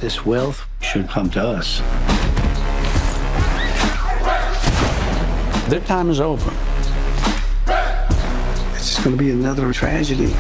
This wealth should come to us. Their time is over. It's just going to be another tragedy.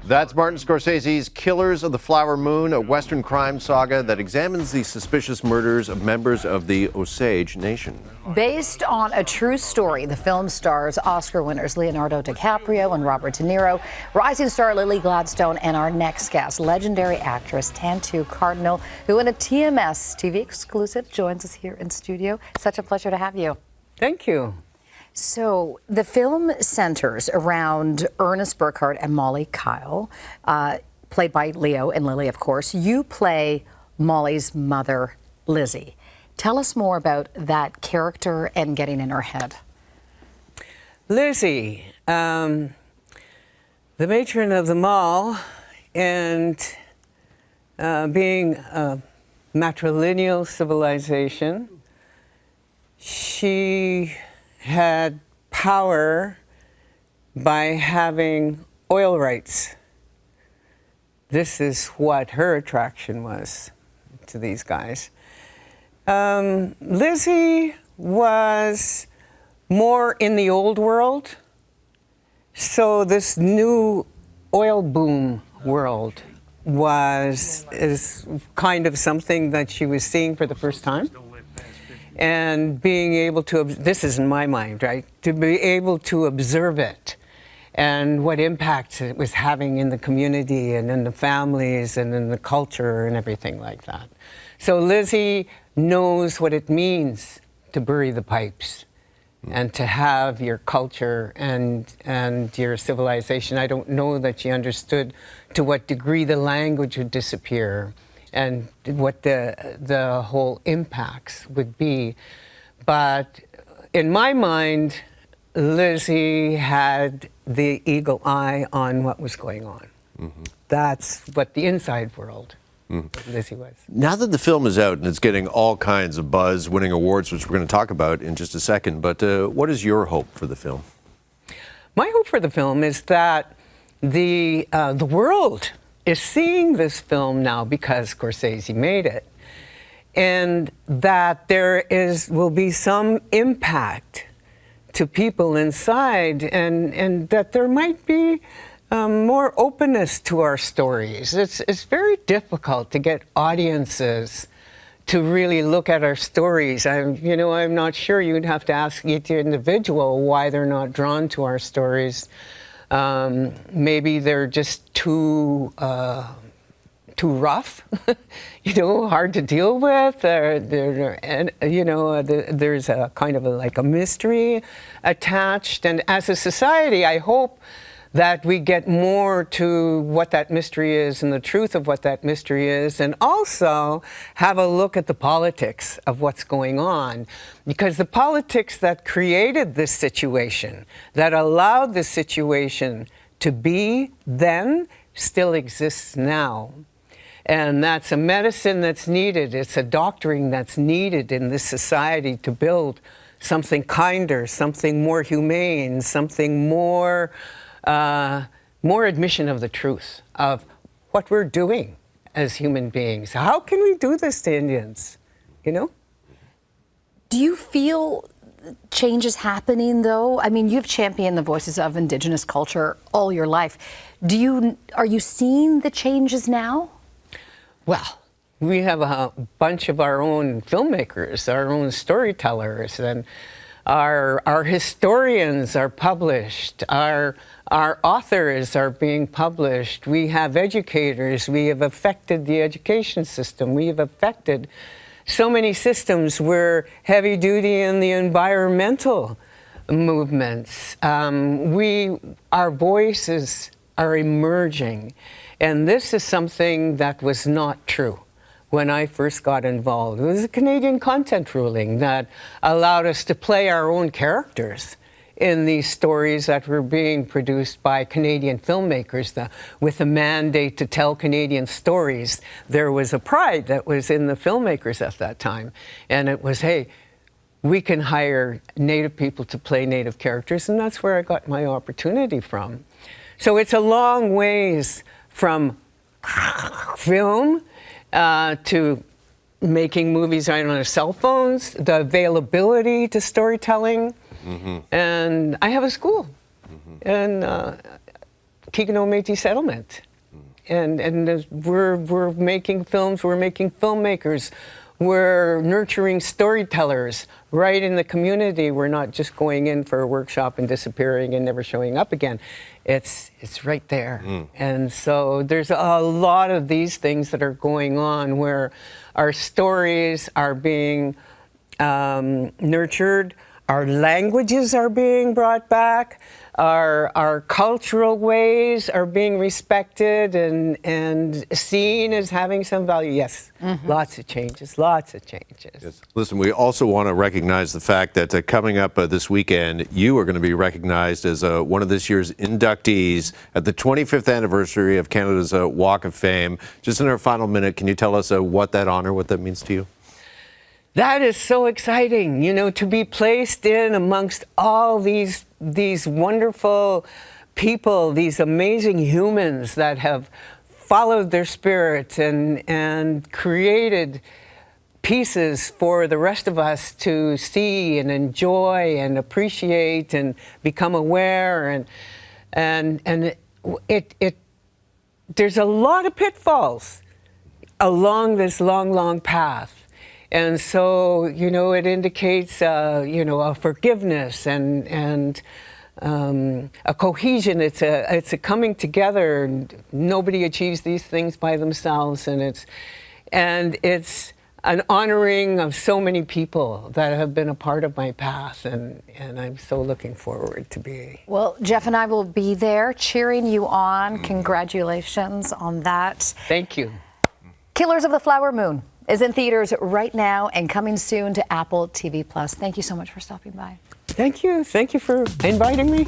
That's Martin Scorsese's Killers of the Flower Moon, a Western crime saga that examines the suspicious murders of members of the Osage Nation. Based on a true story, the film stars Oscar winners Leonardo DiCaprio and Robert De Niro, rising star Lily Gladstone, and our next guest, legendary actress Tantoo Cardinal, who in a TMS TV exclusive joins us here in studio. Such a pleasure to have you. Thank you. So the film centers around Ernest Burkhart and Molly Kyle, played by Leo and Lily, of course. You play Molly's mother, Lizzie. Tell us more about that character and getting in her head. Lizzie, the matron of the mall, and being a matrilineal civilization, she had power by having oil rights. This is what her attraction was to these guys. Lizzie was more in the old world, so this new oil boom world is kind of something that she was seeing for the first time. And being able to, this is in my mind, right, to be able to observe it and what impact it was having in the community and in the families and in the culture and everything like that. So Lizzie knows what it means to bury the pipes and to have your culture and your civilization. I don't know that she understood to what degree the language would disappear and what the whole impacts would be. But in my mind, Lizzie had the eagle eye on what was going on. Mm-hmm. That's what the inside world Lizzie was. Now that the film is out and it's getting all kinds of buzz, winning awards, which we're going to talk about in just a second, but what is your hope for the film? My hope for the film is that the world is seeing this film now because Scorsese made it, and that there will be some impact to people inside, and that there might be more openness to our stories. It's very difficult to get audiences to really look at our stories. I'm not sure. You'd have to ask each individual why they're not drawn to our stories. Maybe they're just too rough, hard to deal with. There's a kind of like a mystery attached. And as a society, I hope that we get more to what that mystery is and the truth of what that mystery is, and also have a look at the politics of what's going on. Because the politics that created this situation, that allowed this situation to be then, still exists now. And that's a medicine that's needed. It's a doctoring that's needed in this society to build something kinder, something more humane, something more admission of the truth of what we're doing as human beings. How can we do this to Indians, Do you feel change is happening, though? I mean, you've championed the voices of Indigenous culture all your life. Are you seeing the changes now? Well, we have a bunch of our own filmmakers, our own storytellers, and our historians are published, our authors are being published, we have educators, we have affected the education system, we have affected so many systems. We're heavy duty in the environmental movements. Our voices are emerging, and this is something that was not true when I first got involved. It was a Canadian content ruling that allowed us to play our own characters in these stories that were being produced by Canadian filmmakers with a mandate to tell Canadian stories. There was a pride that was in the filmmakers at that time. And it was, hey, we can hire Native people to play Native characters. And that's where I got my opportunity from. So it's a long ways from film to making movies right on our cell phones, the availability to storytelling. And I have a school in Kikino Métis Settlement. And we're making films, we're making filmmakers, we're nurturing storytellers right in the community. We're not just going in for a workshop and disappearing and never showing up again. It's right there. And so there's a lot of these things that are going on where our stories are being nurtured, our languages are being brought back, our cultural ways are being respected and seen as having some value. Yes, lots of changes, lots of changes. Yes. Listen, we also want to recognize the fact that coming up this weekend, you are going to be recognized as one of this year's inductees at the 25th anniversary of Canada's Walk of Fame. Just in our final minute, can you tell us what that honor, what that means to you? That is so exciting, you know, to be placed in amongst all these wonderful people, these amazing humans that have followed their spirit and created pieces for the rest of us to see and enjoy and appreciate and become aware, and there's a lot of pitfalls along this long path. And so, you know, it indicates, you know, a forgiveness and a cohesion. It's a coming together. Nobody achieves these things by themselves, and it's an honoring of so many people that have been a part of my path, and I'm so looking forward to be. Well, Jeff and I will be there cheering you on. Congratulations on that. Thank you. Killers of the Flower Moon is in theaters right now and coming soon to Apple TV+. Thank you so much for stopping by. Thank you. Thank you for inviting me.